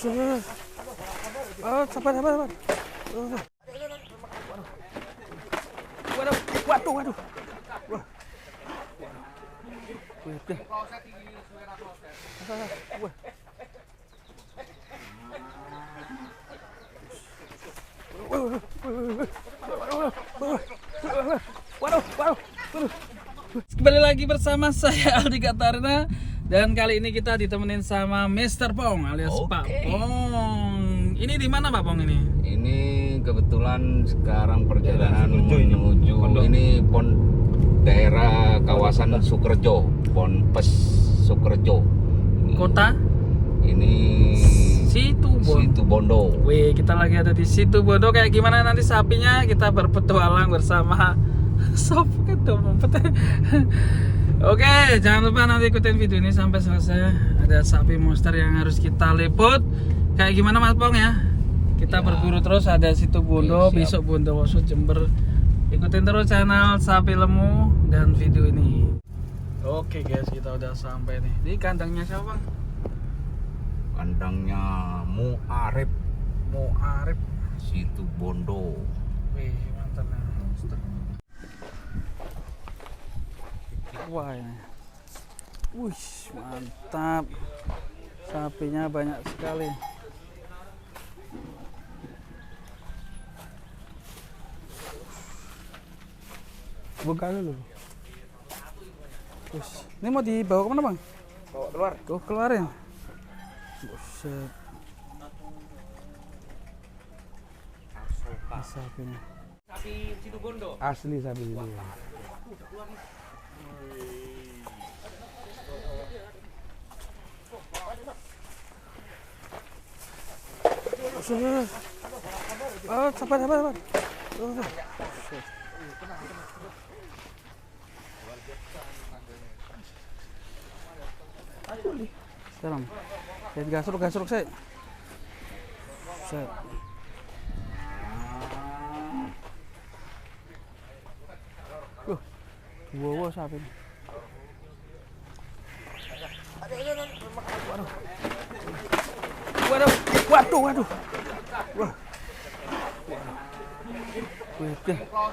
Oh, sabar. Waduh. Wah. Waduh. Kembali lagi bersama saya Aldi Katarina, dan kali ini kita ditemenin sama Mr. Pong alias Pak Pong. Ini di mana Pak Pong ini? Ini kebetulan sekarang perjalanan menuju ini daerah kawasan Sukerjo, Ponpes Sukerjo. Kota? Ini Situbondo. Wih, kita lagi ada di Situbondo. Kayak gimana nanti sapinya, kita berpetualang bersama Sob Kedompet. Oke, jangan lupa nanti ikutin video ini sampai selesai. Ada sapi monster yang harus kita liput. Kayak gimana Mas Pong ya? Kita berburu terus, ada Situbondo, besok Bondowoso, Jember. Ikutin terus channel Sapi Lemu dan video ini. Oke guys, kita udah sampai nih. Ini kandangnya siapa Bang? Kandangnya Muarif Situbondo. Wih, mantap nih. Wah ini. Wih, mantap. Sapinya banyak sekali. Buka dulu. Ini mau dibawa kemana Bang? Bawa keluar. Keluarin. Buset. Sapinya. Sapi Situbondo. Asli sapi ini. Oh, sabar. Sekarang, saya gasruk saya. Set. Wow, sapi ini. Waduh. Wah. Wih. Wah.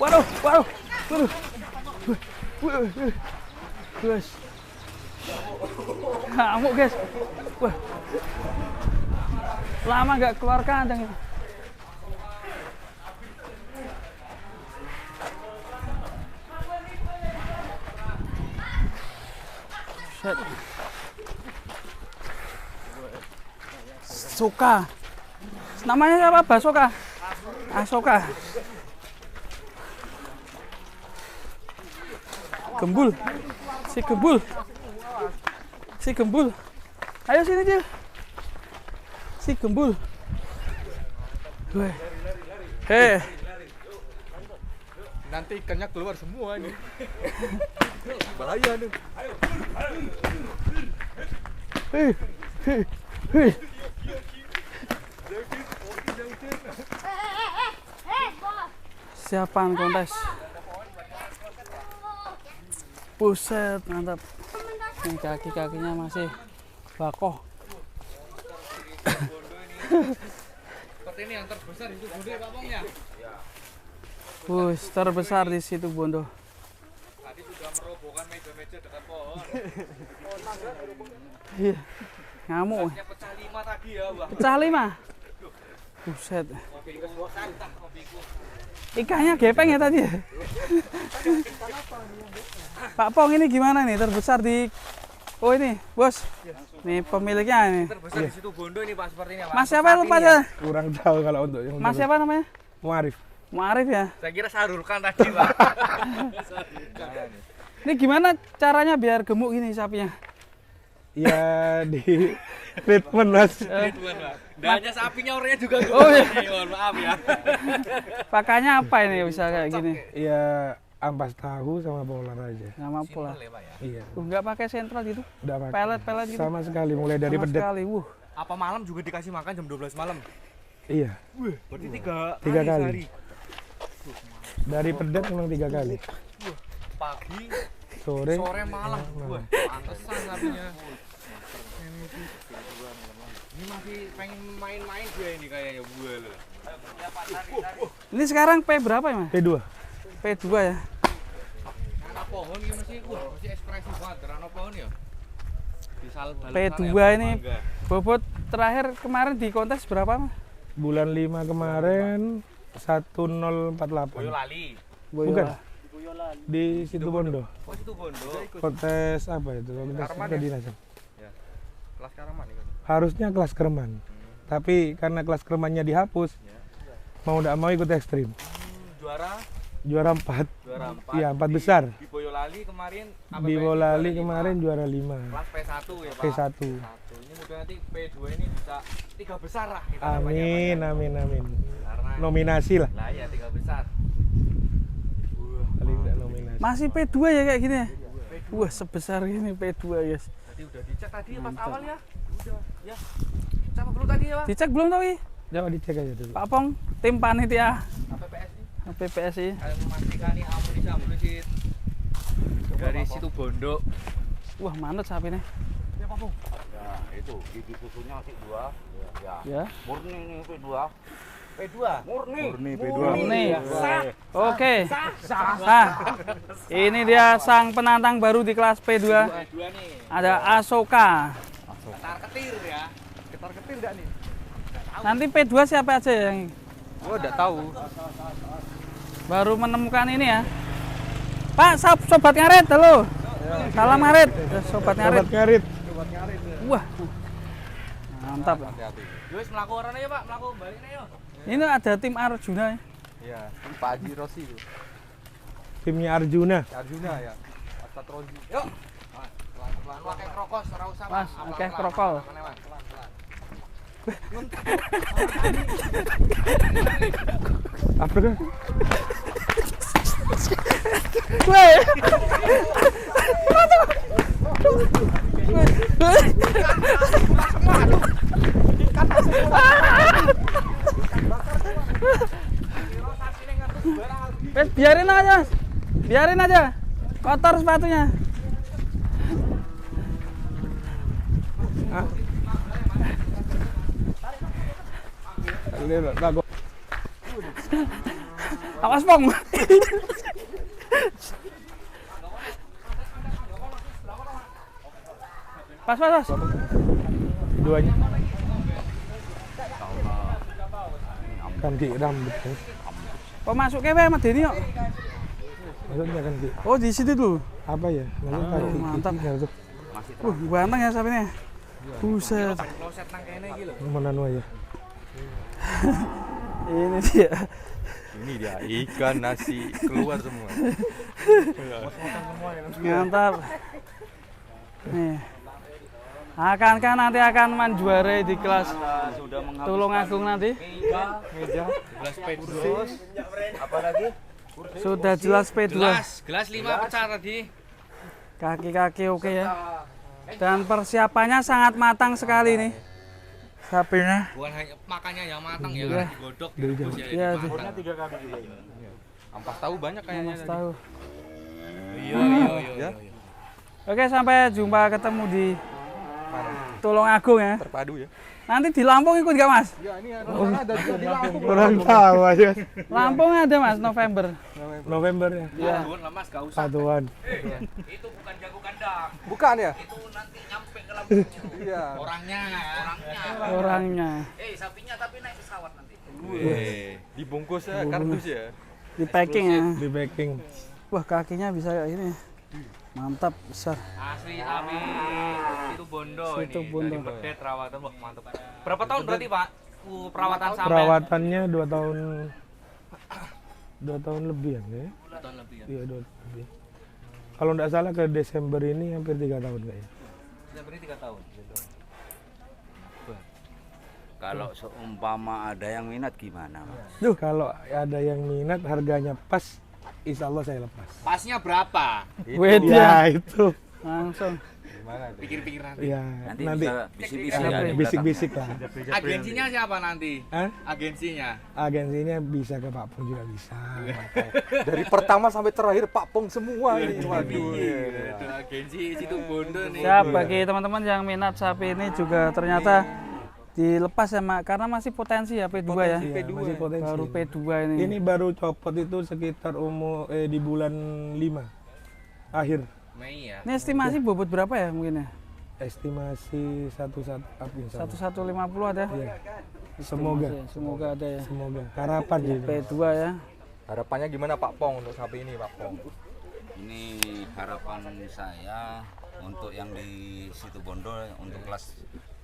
Waduh. Guys. Ngamuk guys. Wah. Lama nggak keluar kandang ini. Set. Soka. Namanya siapa? Basoka. Asoka. Gembul. Si Gembul. Ayo sini Cil. Si Gembul. Hei. Nanti ikannya keluar semua ini. Bahaya nih. Hei. Siapaan kontes. Buset, mantap. Ini kaki-kakinya masih bakoh. Seperti ini yang terbesar itu Bondo ya Pak Pong ya? Wih, terbesar di Situbondo. Tadi sudah merobohkan meja-meja dekat pohon. Iya. Ngamuk. Pecah 5 tadi ya, Wah. Pecah 5. Buset. Kopiku santah kopiku. Ikannya gepeng ya tadi. Pak Pong ini gimana nih terbesar di Oh ini, Bos. Nih pemiliknya ini. Terbesar di Situbondo ini Pak sepertinya Pak. Mas siapa lupa aja? Kurang tahu kalau untuk yang Mas siapa namanya? Muarif. Muarif ya. Saya kira Sarulkan tadi Pak. Ini gimana caranya biar gemuk gini sapinya? Ya di treatment Mas. Treatment Pak. Dan hanya sapinya orangnya juga. Oh iya. Mohon maaf ya. Pakannya apa ini bisa kayak gini? Ya ampas tahu sama polar aja. Sama pola. Iya. Nggak pakai sentral gitu? Udah pakai. Pelet gitu? Sama sekali mulai dari Sama pedet. sekali. Apa malam juga dikasih makan jam 12 malam? Iya, Berarti 3 kali. Dari Pedet memang 3 kali. pagi, Sore, sore, malam. malam. Wah, pantesan sapinya. Ini masih pengen main-main dia ini kayaknya gua loh. Ini sekarang P berapa ya, Mas? P2. P2 ya. Anak pohon ini masih ekspresif banget. Anak pohon ya. P2 ini bobot terakhir kemarin di kontes berapa, Mas? Bulan 5 kemarin 1048. Boyolali. Bukan. Di Situbondo. Oh, situ Bondo. Kontes apa itu? Kontes Karman ya? kedinasan. Ya. Kelas Karaman ini. Harusnya kelas Kerman. Tapi karena kelas Kermannya dihapus, mau tidak mau ikut ekstrim. Juara Juara 4. juara 4. Iya, 4 besar. Di Boyolali kemarin Di Boyolali kemarin juara 5. kelas P1 ya, Pak. P1. Ini mudah nanti P2 ini bisa 3 besar lah kita Amin, namanya, Pak. amin, amin. Karena Nominasi lah. lah ya 3 besar. Paling tidak nominasi. Masih P2 ya kayak gini ya? Wah, sebesar ini P2, guys. Jadi udah dicek tadi pas awal ya. Udah, ya. Sama dulu tadi ya, Pak. Dicek belum tau, Wi? Coba dicek aja dulu. Pak Pong, tim panitia PPSI. PPSI. Kalian memastikan nih amunisi dari situ Bondo. Wah, manut sapinya. Ya, Pak Pung. Ya, itu gigi susunya masih 2. Ya. Ya. Murni nih P2. P2. Murni Murni. Ya. Oke. Nah, ini dia sang penantang baru di kelas P2. P2 nih. Ada Asoka. Ketar-ketir ya. Ketar-ketir enggak nih? Nanti P2 siapa aja yang Gua udah tahu. baru menemukan ini ya? Pak, sobat ngarit, halo. Salam ngarit, sobat ngarit. Sobat ngarit. Wah, mantap. Yus melaku orangnya ya, Pak. Melaku baliknya yuk. Ini ada tim Arjuna ya? Iya, Pak Haji Rossi itu. Timnya Arjuna. Arjuna ya. Ustadz Rozi. Yuk. Pelan-pelan pakai krokos, ora usah. Mas, pakai krokol. Pelan-pelan. Apa kan? Weh. Wes biarin aja, Mas. Biarin aja. Kotor sepatunya. Ini lagu. Awas, Pong. Pas. Duanya. Ganti rambut. Kan. Kok masuk kewe sama Deni kok? Maksudnya ganti. Oh, di situ tuh. Apa ya? Maksudnya kaki mantap. kiki nggak tuh. Ganteng ya sapinya. Buset. Kloset nang kene iki lho. Mana aja. Ini dia. Ini dia ikan nasi keluar semua. Mantap. Nih. Akankah nanti akan menjuarai di kelas Sudah menghabiskan Tulungagung nanti? Meja, gelas P2. apa lagi? Sudah jelas P2. Gelas 5 pecah tadi. Kaki-kaki oke ya. Dan persiapannya sangat matang sekali nih. Sapinya. Bukan hanya makannya yang matang ya, Iya. karena digodok, direbus ya. Iya, dimatang. 3 kali juga. Ampas tahu banyak kayaknya. Mas tahu. Iya. Oke, sampai jumpa ketemu di Tulungagung ya. Terpadu ya. Nanti di Lampung ikut gak, Mas? Ya, ini ada di Lampung. Kurang tahu aja. Lampung ada, Mas, November. November ya. Iya. Satuan lah Mas, gak usah. Satuan. Itu bukan jago kandang. Bukan ya? Itu nanti nyampe ke Lampung. Iya. Orangnya. Orangnya Sapinya tapi naik pesawat nanti. Dibungkus ya, kardus ya. di packing ya. Di backing. Wah, kakinya bisa kayak gini. Mantap, besar. Asli sapi Situ Bondo Situ ini. Bondo. Dari Bedet rawatan wah mantap. Berapa tahun berarti Pak? Perawatan sampai Perawatannya 2 tahun. 2 tahun lebih ya. 2 tahun lebih ya. Iya 2 tahun lebih. Kalau nggak salah ke Desember ini hampir 3 tahun kayaknya. Sudah beri 3 tahun. Kalau seumpama ada yang minat gimana, Mas? Duh, kalau ada yang minat harganya pas, insya Allah saya lepas. Pasnya berapa? Weda. Ya itu. Langsung. Pikir-pikir nanti. Ya, Nanti, nanti bisa bisik-bisik ada ya di bisik-bisik lah. Agensinya siapa nanti? Hah? Agensinya. Agensinya bisa ke Pak Pung juga bisa. Dari pertama sampai terakhir Pak Pong semua ini. Waduh. Itu agensi situ Bondo nih. Siap, bagi teman-teman yang minat sapi ini juga ternyata dilepas ya Mak, karena masih potensi ya P2 ya. Iya, masih potensi. Baru P2 ini. Ini baru copot itu sekitar di bulan 5 akhir. Mei ya. Ini estimasi bobot berapa ya mungkin ya? Estimasi 11 up insya Allah. 1150 ada. Iya. Semoga, Semoga ada ya. semoga. Harapan gitu. P2 ya. Harapannya gimana Pak Pong untuk sapi ini Pak Pong? Ini harapan saya untuk yang di situ Bondo untuk kelas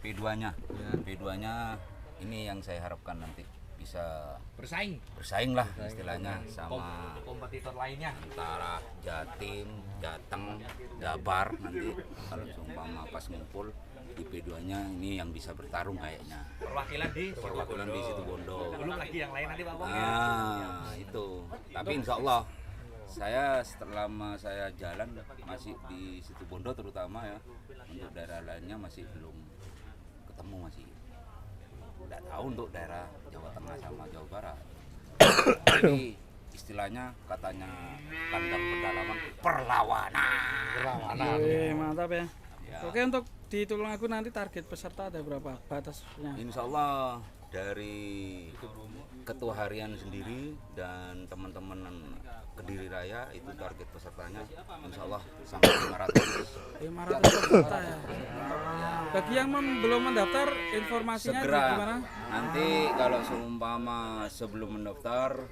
P2-nya. P2-nya ini yang saya harapkan nanti bisa bersaing lah istilahnya sama Kompetitor lainnya. antara Jatim, Jateng, Jabar nanti kalau seumpama pas ngumpul di P2-nya ini yang bisa bertarung kayaknya. Perwakilan di Situ Bondo. belum lagi yang lain nanti Pak Pong. Nah, itu. Tapi insya Allah saya selama saya jalan masih di Situ Bondo terutama ya, untuk daerah lainnya masih belum ketemu, masih nggak tahu untuk daerah Jawa Tengah sama Jawa Barat. Jadi istilahnya katanya kandang pedalaman perlawanan. Oke, mantap ya. Ya. Oke, untuk di Tulungagung nanti target peserta ada berapa batasnya? Insya Allah dari ketua harian sendiri dan teman-teman Kediri Raya itu target pesertanya insya Allah sampai 500. 500 peserta ya. Bagi yang belum mendaftar, informasinya Segera gimana? nanti kalau seumpama sebelum mendaftar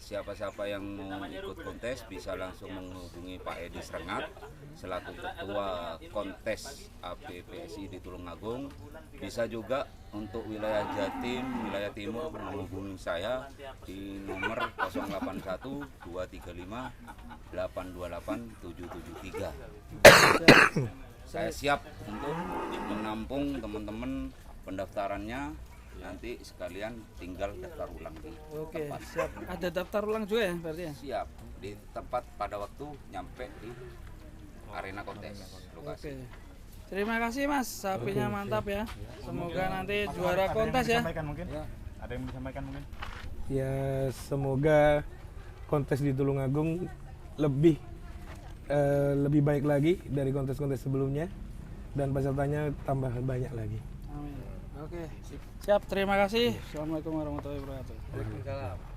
siapa-siapa yang mau ikut kontes bisa langsung menghubungi Pak Edi Srengat selaku ketua kontes APPSI di Tulungagung. Bisa juga untuk wilayah Jatim, wilayah Timur menghubungi saya di nomor 081 235 828 773. Saya siap untuk menampung teman-teman pendaftarannya. Nanti sekalian tinggal daftar ulang di Oke, tempat. siap. Ada daftar ulang juga ya berarti ya? Siap di tempat pada waktu nyampe di arena kontes lokasi. Oke. Terima kasih Mas, sapinya mantap ya. Semoga nanti juara kontes ya. Ada yang disampaikan mungkin? Ya semoga kontes di Tulungagung lebih baik lagi dari kontes-kontes sebelumnya dan pesertanya tambah banyak lagi. Amin. Oke, siap. Terima kasih. Assalamualaikum warahmatullahi wabarakatuh. Waalaikumsalam.